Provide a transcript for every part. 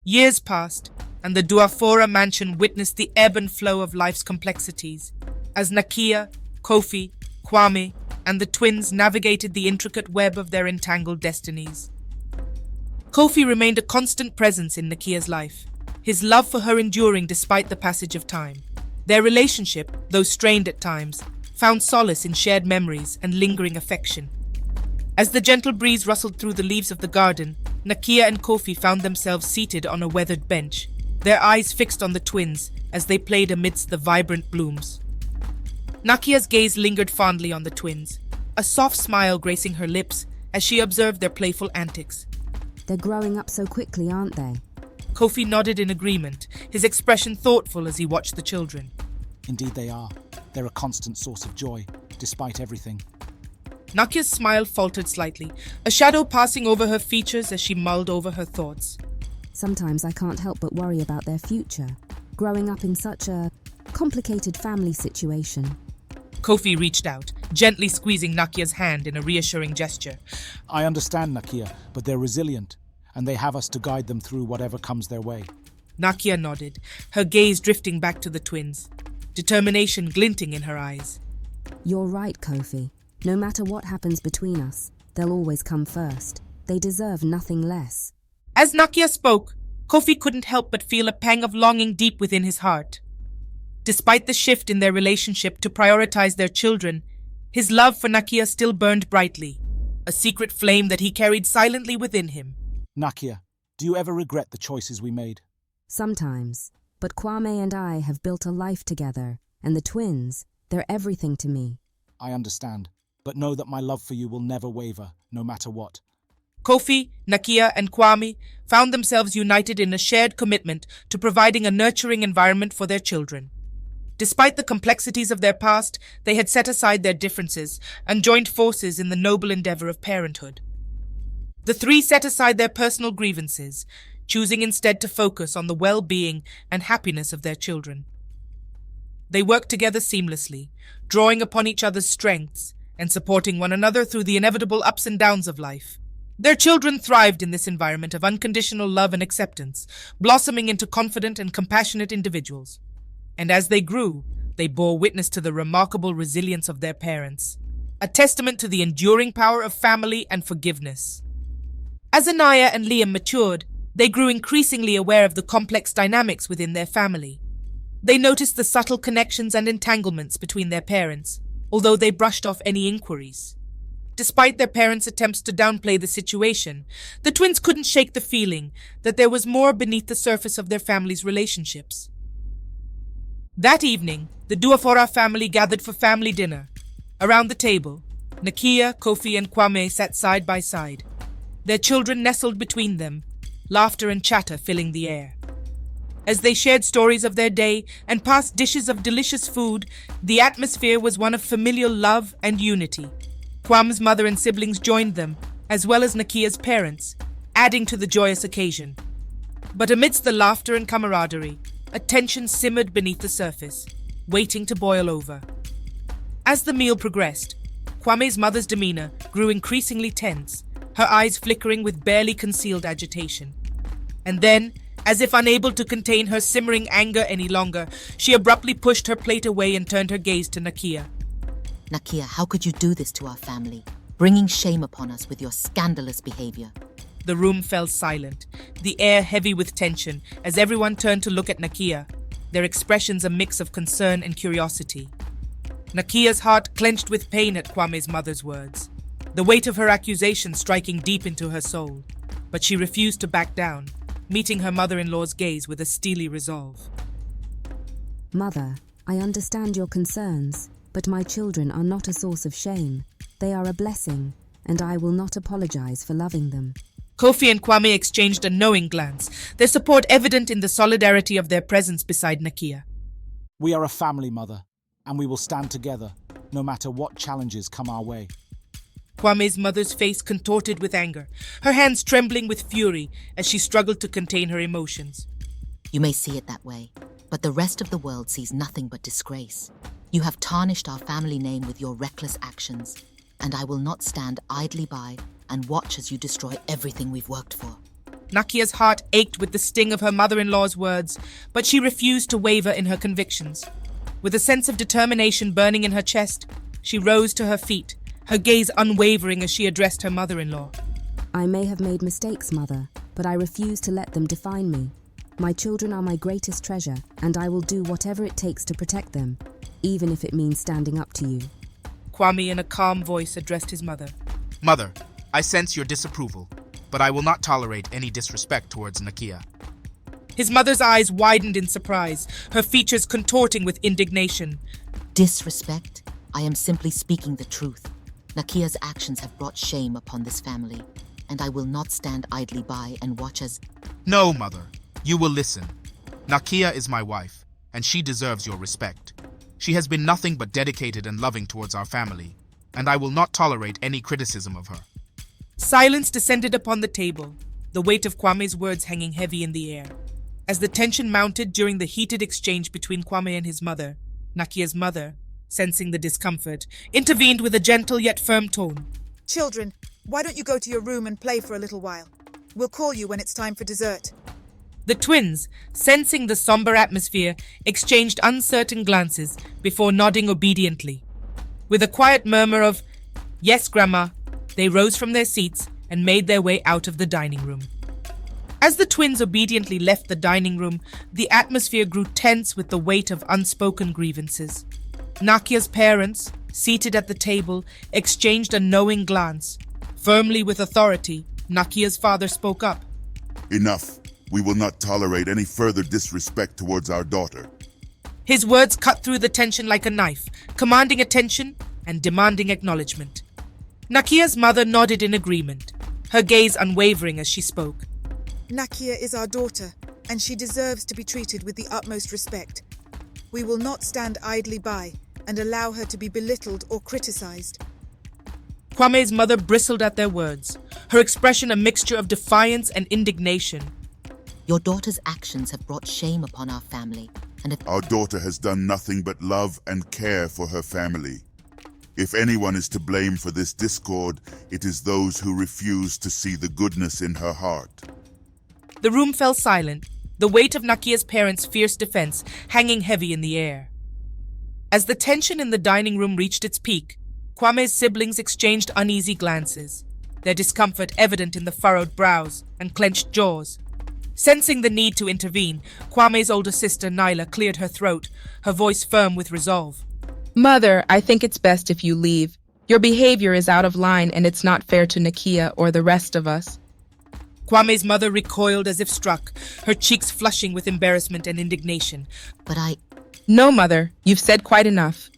Years passed, and the Duafora mansion witnessed the ebb and flow of life's complexities, as Nakia, Kofi, Kwame, and the twins navigated the intricate web of their entangled destinies. Kofi remained a constant presence in Nakia's life, his love for her enduring despite the passage of time. Their relationship, though strained at times, found solace in shared memories and lingering affection. As the gentle breeze rustled through the leaves of the garden, Nakia and Kofi found themselves seated on a weathered bench, their eyes fixed on the twins as they played amidst the vibrant blooms. Nakia's gaze lingered fondly on the twins, a soft smile gracing her lips as she observed their playful antics. They're growing up so quickly, aren't they? Kofi nodded in agreement, his expression thoughtful as he watched the children. Indeed they are. They're a constant source of joy, despite everything. Nakia's smile faltered slightly, a shadow passing over her features as she mulled over her thoughts. Sometimes I can't help but worry about their future, growing up in such a complicated family situation. Kofi reached out, gently squeezing Nakia's hand in a reassuring gesture. I understand, Nakia, but they're resilient, and they have us to guide them through whatever comes their way. Nakia nodded, her gaze drifting back to the twins, determination glinting in her eyes. You're right, Kofi. No matter what happens between us, they'll always come first. They deserve nothing less. As Nakia spoke, Kofi couldn't help but feel a pang of longing deep within his heart. Despite the shift in their relationship to prioritize their children, his love for Nakia still burned brightly, a secret flame that he carried silently within him. Nakia, do you ever regret the choices we made? Sometimes, but Kwame and I have built a life together, and the twins, they're everything to me. I understand, but know that my love for you will never waver, no matter what. Kofi, Nakia, and Kwame found themselves united in a shared commitment to providing a nurturing environment for their children. Despite the complexities of their past, they had set aside their differences and joined forces in the noble endeavor of parenthood. The three set aside their personal grievances, choosing instead to focus on the well-being and happiness of their children. They worked together seamlessly, drawing upon each other's strengths and supporting one another through the inevitable ups and downs of life. Their children thrived in this environment of unconditional love and acceptance, blossoming into confident and compassionate individuals. And as they grew, they bore witness to the remarkable resilience of their parents, a testament to the enduring power of family and forgiveness. As Anaya and Liam matured, they grew increasingly aware of the complex dynamics within their family. They noticed the subtle connections and entanglements between their parents, although they brushed off any inquiries. Despite their parents' attempts to downplay the situation, the twins couldn't shake the feeling that there was more beneath the surface of their family's relationships. That evening, the Duafora family gathered for family dinner. Around the table, Nakia, Kofi, and Kwame sat side by side, their children nestled between them, laughter and chatter filling the air. As they shared stories of their day and passed dishes of delicious food, the atmosphere was one of familial love and unity. Kwame's mother and siblings joined them, as well as Nakia's parents, adding to the joyous occasion. But amidst the laughter and camaraderie, a tension simmered beneath the surface, waiting to boil over. As the meal progressed, Kwame's mother's demeanor grew increasingly tense, her eyes flickering with barely concealed agitation. And then, as if unable to contain her simmering anger any longer, she abruptly pushed her plate away and turned her gaze to Nakia. Nakia, how could you do this to our family, bringing shame upon us with your scandalous behavior? The room fell silent, the air heavy with tension, as everyone turned to look at Nakia, their expressions a mix of concern and curiosity. Nakia's heart clenched with pain at Kwame's mother's words, the weight of her accusation striking deep into her soul. But she refused to back down, meeting her mother-in-law's gaze with a steely resolve. Mother, I understand your concerns, but my children are not a source of shame. They are a blessing, and I will not apologize for loving them. Kofi and Kwame exchanged a knowing glance, their support evident in the solidarity of their presence beside Nakia. We are a family, Mother, and we will stand together, no matter what challenges come our way. Kwame's mother's face contorted with anger, her hands trembling with fury as she struggled to contain her emotions. You may see it that way, but the rest of the world sees nothing but disgrace. You have tarnished our family name with your reckless actions, and I will not stand idly by and watch as you destroy everything we've worked for. Nakia's heart ached with the sting of her mother-in-law's words, but she refused to waver in her convictions. With a sense of determination burning in her chest, she rose to her feet, her gaze unwavering as she addressed her mother-in-law. I may have made mistakes, Mother, but I refuse to let them define me. My children are my greatest treasure, and I will do whatever it takes to protect them, even if it means standing up to you. Kwame in a calm voice addressed his mother. Mother, I sense your disapproval, but I will not tolerate any disrespect towards Nakia. His mother's eyes widened in surprise, her features contorting with indignation. Disrespect? I am simply speaking the truth. Nakia's actions have brought shame upon this family, and I will not stand idly by and watch as... No, Mother. You will listen. Nakia is my wife, and she deserves your respect. She has been nothing but dedicated and loving towards our family, and I will not tolerate any criticism of her. Silence descended upon the table, the weight of Kwame's words hanging heavy in the air. As the tension mounted during the heated exchange between Kwame and his mother, Nakia's mother, sensing the discomfort, intervened with a gentle yet firm tone. Children, why don't you go to your room and play for a little while? We'll call you when it's time for dessert. The twins, sensing the somber atmosphere, exchanged uncertain glances before nodding obediently. With a quiet murmur of, "Yes, Grandma," they rose from their seats and made their way out of the dining room. As the twins obediently left the dining room, the atmosphere grew tense with the weight of unspoken grievances. Nakia's parents, seated at the table, exchanged a knowing glance. Firmly with authority, Nakia's father spoke up. Enough. We will not tolerate any further disrespect towards our daughter. His words cut through the tension like a knife, commanding attention and demanding acknowledgement. Nakia's mother nodded in agreement, her gaze unwavering as she spoke. Nakia is our daughter, and she deserves to be treated with the utmost respect. We will not stand idly by and allow her to be belittled or criticized. Kwame's mother bristled at their words, her expression a mixture of defiance and indignation. Your daughter's actions have brought shame upon our family, and if Our daughter has done nothing but love and care for her family. If anyone is to blame for this discord, it is those who refuse to see the goodness in her heart. The room fell silent, the weight of Nakia's parents' fierce defense hanging heavy in the air. As the tension in the dining room reached its peak, Kwame's siblings exchanged uneasy glances, their discomfort evident in the furrowed brows and clenched jaws. Sensing the need to intervene, Kwame's older sister Nyla cleared her throat, her voice firm with resolve. Mother, I think it's best if you leave. Your behavior is out of line and it's not fair to Nakia or the rest of us. Kwame's mother recoiled as if struck, her cheeks flushing with embarrassment and indignation. but No, Mother, you've said quite enough.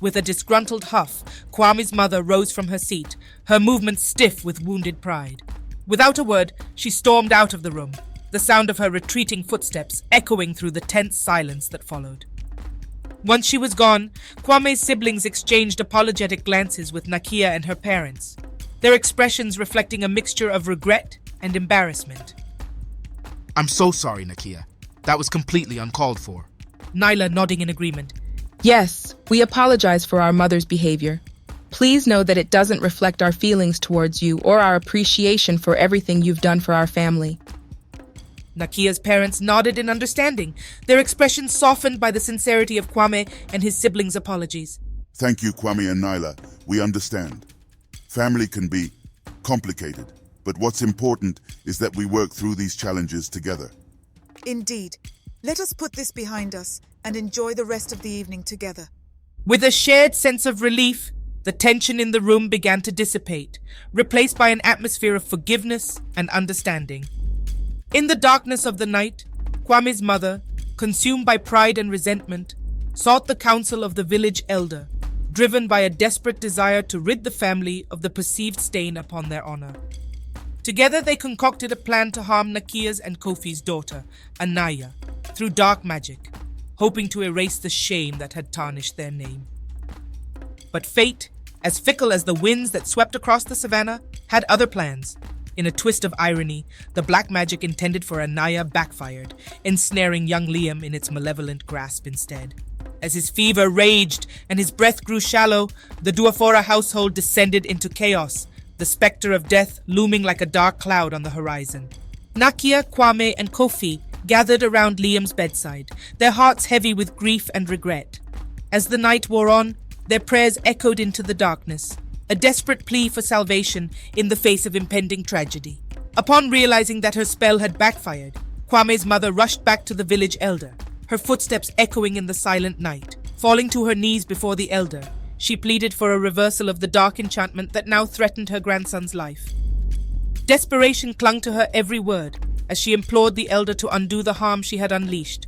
With a disgruntled huff, Kwame's mother rose from her seat, her movements stiff with wounded pride. Without a word, she stormed out of the room, the sound of her retreating footsteps echoing through the tense silence that followed. Once she was gone, Kwame's siblings exchanged apologetic glances with Nakia and her parents, their expressions reflecting a mixture of regret and embarrassment. I'm so sorry, Nakia. That was completely uncalled for. Nyla nodding in agreement. Yes, we apologize for our mother's behavior. Please know that it doesn't reflect our feelings towards you or our appreciation for everything you've done for our family. Nakia's parents nodded in understanding, their expressions softened by the sincerity of Kwame and his siblings' apologies. Thank you, Kwame and Nyla. We understand. Family can be complicated, but what's important is that we work through these challenges together. Indeed. Let us put this behind us and enjoy the rest of the evening together. With a shared sense of relief, the tension in the room began to dissipate, replaced by an atmosphere of forgiveness and understanding. In the darkness of the night, Kwame's mother, consumed by pride and resentment, sought the counsel of the village elder, driven by a desperate desire to rid the family of the perceived stain upon their honor. Together they concocted a plan to harm Nakia's and Kofi's daughter, Anaya, through dark magic, hoping to erase the shame that had tarnished their name. But fate, as fickle as the winds that swept across the savannah, had other plans. In a twist of irony, the black magic intended for Anaya backfired, ensnaring young Liam in its malevolent grasp instead. As his fever raged and his breath grew shallow, the Duafora household descended into chaos, the specter of death looming like a dark cloud on the horizon. Nakia, Kwame, and Kofi gathered around Liam's bedside, their hearts heavy with grief and regret. As the night wore on, their prayers echoed into the darkness, a desperate plea for salvation in the face of impending tragedy. Upon realizing that her spell had backfired, Kwame's mother rushed back to the village elder, her footsteps echoing in the silent night. Falling to her knees before the elder, she pleaded for a reversal of the dark enchantment that now threatened her grandson's life. Desperation clung to her every word as she implored the elder to undo the harm she had unleashed.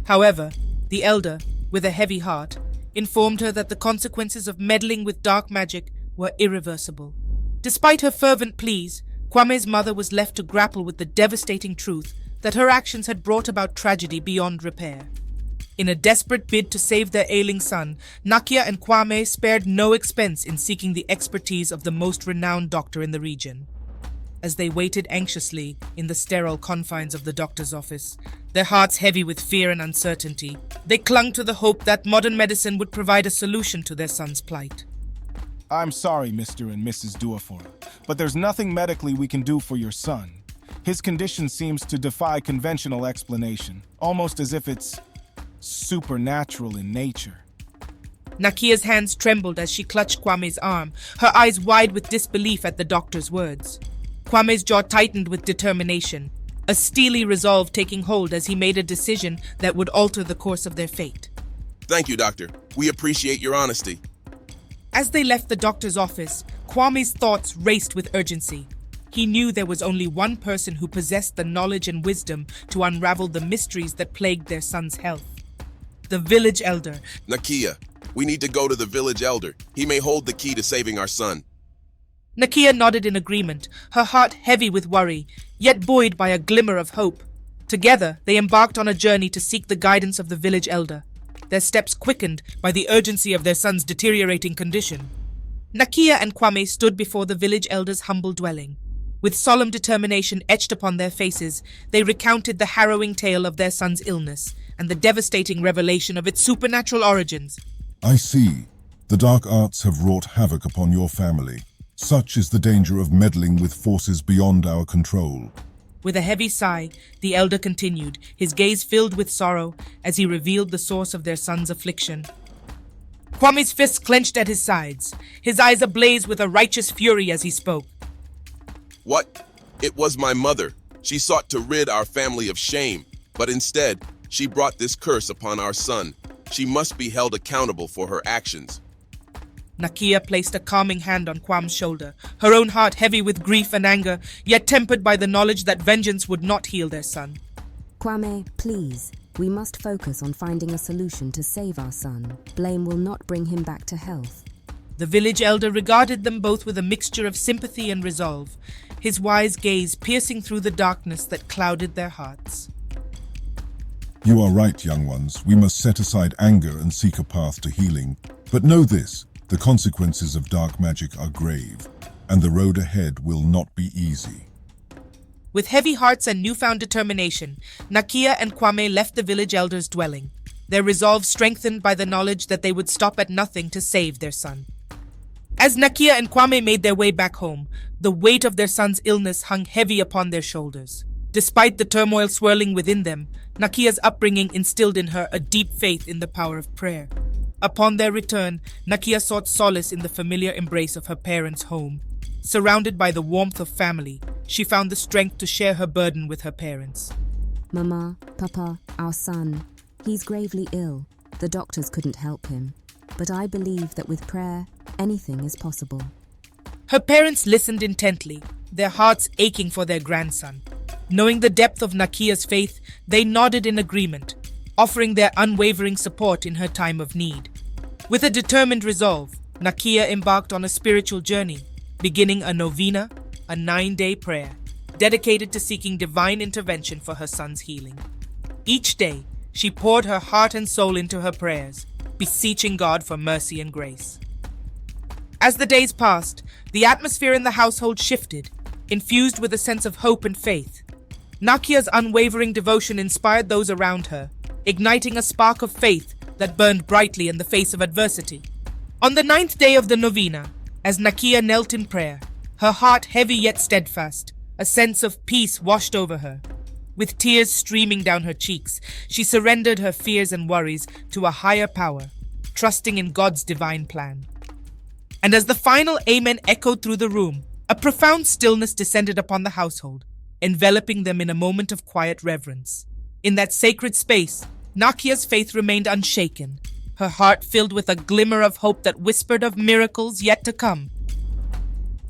However, the elder, with a heavy heart, informed her that the consequences of meddling with dark magic were irreversible. Despite her fervent pleas, Kwame's mother was left to grapple with the devastating truth that her actions had brought about tragedy beyond repair. In a desperate bid to save their ailing son, Nakia and Kwame spared no expense in seeking the expertise of the most renowned doctor in the region. As they waited anxiously in the sterile confines of the doctor's office, their hearts heavy with fear and uncertainty, they clung to the hope that modern medicine would provide a solution to their son's plight. I'm sorry, Mr. and Mrs. Duafor, but there's nothing medically we can do for your son. His condition seems to defy conventional explanation, almost as if it's supernatural in nature. Nakia's hands trembled as she clutched Kwame's arm, her eyes wide with disbelief at the doctor's words. Kwame's jaw tightened with determination, a steely resolve taking hold as he made a decision that would alter the course of their fate. Thank you, Doctor. We appreciate your honesty. As they left the doctor's office, Kwame's thoughts raced with urgency. He knew there was only one person who possessed the knowledge and wisdom to unravel the mysteries that plagued their son's health. The village elder. Nakia, we need to go to the village elder. He may hold the key to saving our son. Nakia nodded in agreement, her heart heavy with worry, yet buoyed by a glimmer of hope. Together, they embarked on a journey to seek the guidance of the village elder, their steps quickened by the urgency of their son's deteriorating condition. Nakia and Kwame stood before the village elder's humble dwelling. With solemn determination etched upon their faces, they recounted the harrowing tale of their son's illness and the devastating revelation of its supernatural origins. I see. The dark arts have wrought havoc upon your family. Such is the danger of meddling with forces beyond our control. With a heavy sigh, the elder continued, his gaze filled with sorrow as he revealed the source of their son's affliction. Kwame's fists clenched at his sides, his eyes ablaze with a righteous fury as he spoke. What? It was my mother. She sought to rid our family of shame, but instead, she brought this curse upon our son. She must be held accountable for her actions. Nakia placed a calming hand on Kwame's shoulder, her own heart heavy with grief and anger, yet tempered by the knowledge that vengeance would not heal their son. Kwame, please. We must focus on finding a solution to save our son. Blame will not bring him back to health. The village elder regarded them both with a mixture of sympathy and resolve, his wise gaze piercing through the darkness that clouded their hearts. You are right, young ones. We must set aside anger and seek a path to healing. But know this, the consequences of dark magic are grave, and the road ahead will not be easy. With heavy hearts and newfound determination, Nakia and Kwame left the village elder's dwelling, their resolve strengthened by the knowledge that they would stop at nothing to save their son. As Nakia and Kwame made their way back home, the weight of their son's illness hung heavy upon their shoulders. Despite the turmoil swirling within them, Nakia's upbringing instilled in her a deep faith in the power of prayer. Upon their return, Nakia sought solace in the familiar embrace of her parents' home. Surrounded by the warmth of family, she found the strength to share her burden with her parents. Mama, Papa, our son, he's gravely ill. The doctors couldn't help him. But I believe that with prayer, anything is possible. Her parents listened intently, their hearts aching for their grandson. Knowing the depth of Nakia's faith, they nodded in agreement, offering their unwavering support in her time of need. With a determined resolve, Nakia embarked on a spiritual journey, beginning a novena, a 9-day prayer, dedicated to seeking divine intervention for her son's healing. Each day, she poured her heart and soul into her prayers, beseeching God for mercy and grace. As the days passed, the atmosphere in the household shifted, infused with a sense of hope and faith. Nakia's unwavering devotion inspired those around her, igniting a spark of faith that burned brightly in the face of adversity. On the 9th day of the novena, as Nakia knelt in prayer, her heart heavy yet steadfast, A sense of peace washed over her. With tears streaming down her cheeks, she surrendered her fears and worries to a higher power, trusting in God's divine plan. And as the final amen echoed through the room, a profound stillness descended upon the household, enveloping them in a moment of quiet reverence. In that sacred space, Nakia's faith remained unshaken, her heart filled with a glimmer of hope that whispered of miracles yet to come.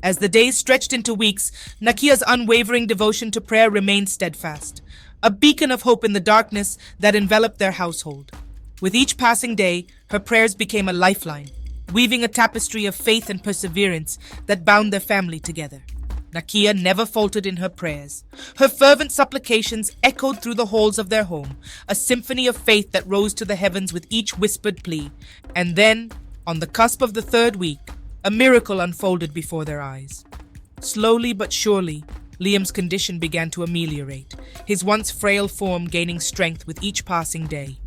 As the days stretched into weeks, Nakia's unwavering devotion to prayer remained steadfast, a beacon of hope in the darkness that enveloped their household. With each passing day, her prayers became a lifeline, weaving a tapestry of faith and perseverance that bound their family together. Nakia never faltered in her prayers. Her fervent supplications echoed through the halls of their home, a symphony of faith that rose to the heavens with each whispered plea. And then, on the cusp of the third week, a miracle unfolded before their eyes. Slowly but surely, Liam's condition began to ameliorate, his once frail form gaining strength with each passing day.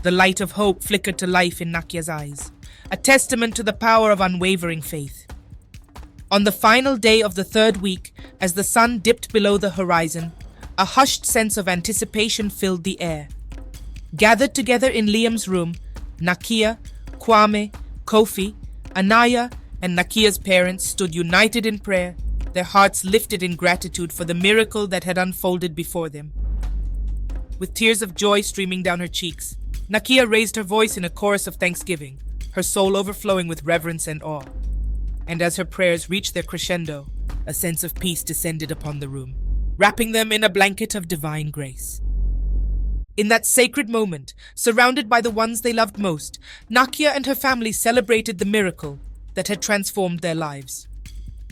The light of hope flickered to life in Nakia's eyes, a testament to the power of unwavering faith. On the final day of the third week, as the sun dipped below the horizon, a hushed sense of anticipation filled the air. Gathered together in Liam's room, Nakia, Kwame, Kofi, Anaya, and Nakia's parents stood united in prayer, their hearts lifted in gratitude for the miracle that had unfolded before them. With tears of joy streaming down her cheeks, Nakia raised her voice in a chorus of thanksgiving, her soul overflowing with reverence and awe. And as her prayers reached their crescendo, a sense of peace descended upon the room, wrapping them in a blanket of divine grace. In that sacred moment, surrounded by the ones they loved most, Nakia and her family celebrated the miracle that had transformed their lives.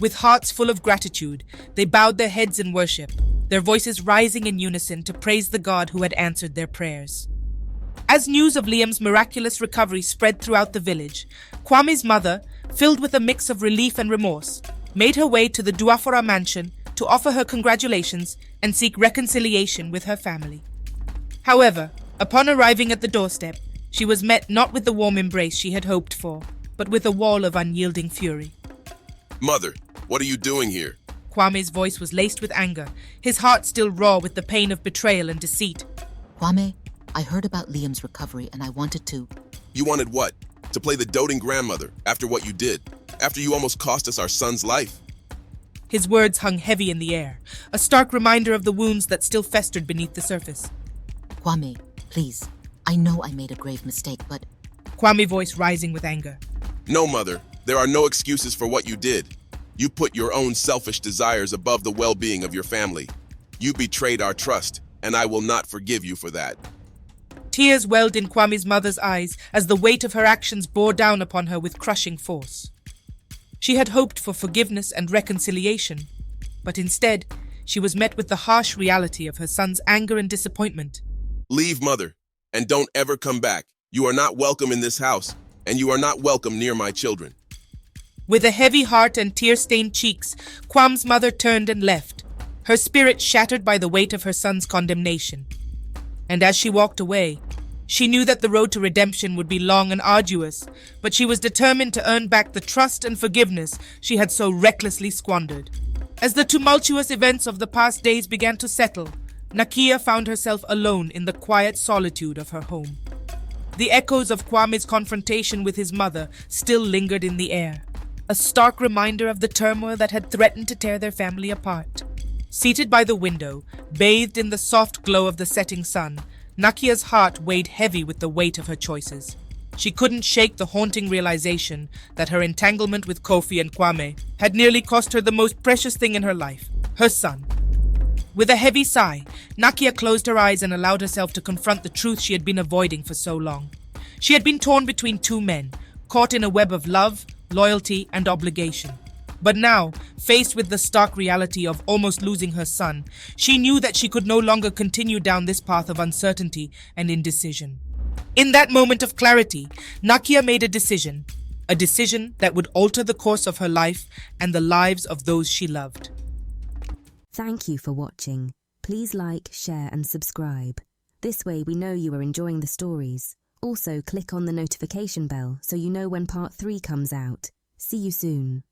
With hearts full of gratitude, they bowed their heads in worship, their voices rising in unison to praise the God who had answered their prayers. As news of Liam's miraculous recovery spread throughout the village, Kwame's mother, filled with a mix of relief and remorse, made her way to the Duafora mansion to offer her congratulations and seek reconciliation with her family. However, upon arriving at the doorstep, she was met not with the warm embrace she had hoped for, but with a wall of unyielding fury. Mother, what are you doing here? Kwame's voice was laced with anger, his heart still raw with the pain of betrayal and deceit. Kwame, I heard about Liam's recovery and I wanted to... You wanted what? To play the doting grandmother after what you did? After you almost cost us our son's life? His words hung heavy in the air, a stark reminder of the wounds that still festered beneath the surface. Kwame, please. I know I made a grave mistake, but... Kwame's voice rising with anger. No, Mother. There are no excuses for what you did. You put your own selfish desires above the well-being of your family. You betrayed our trust, and I will not forgive you for that. Tears welled in Kwame's mother's eyes as the weight of her actions bore down upon her with crushing force. She had hoped for forgiveness and reconciliation, but instead, she was met with the harsh reality of her son's anger and disappointment. Leave, Mother, and don't ever come back. You are not welcome in this house, and you are not welcome near my children. With a heavy heart and tear-stained cheeks, Kwam's mother turned and left, her spirit shattered by the weight of her son's condemnation. And as she walked away, she knew that the road to redemption would be long and arduous, but she was determined to earn back the trust and forgiveness she had so recklessly squandered. As the tumultuous events of the past days began to settle, Nakia found herself alone in the quiet solitude of her home. The echoes of Kwame's confrontation with his mother still lingered in the air, a stark reminder of the turmoil that had threatened to tear their family apart. Seated by the window, bathed in the soft glow of the setting sun, Nakia's heart weighed heavy with the weight of her choices. She couldn't shake the haunting realization that her entanglement with Kofi and Kwame had nearly cost her the most precious thing in her life, her son. With a heavy sigh, Nakia closed her eyes and allowed herself to confront the truth she had been avoiding for so long. She had been torn between two men, caught in a web of love, loyalty, and obligation. But now, faced with the stark reality of almost losing her son, she knew that she could no longer continue down this path of uncertainty and indecision. In that moment of clarity, Nakia made a decision that would alter the course of her life and the lives of those she loved. Thank you for watching. Please like, share and subscribe. This way we know you are enjoying the stories. Also click on the notification bell so you know when part 3 comes out. See you soon.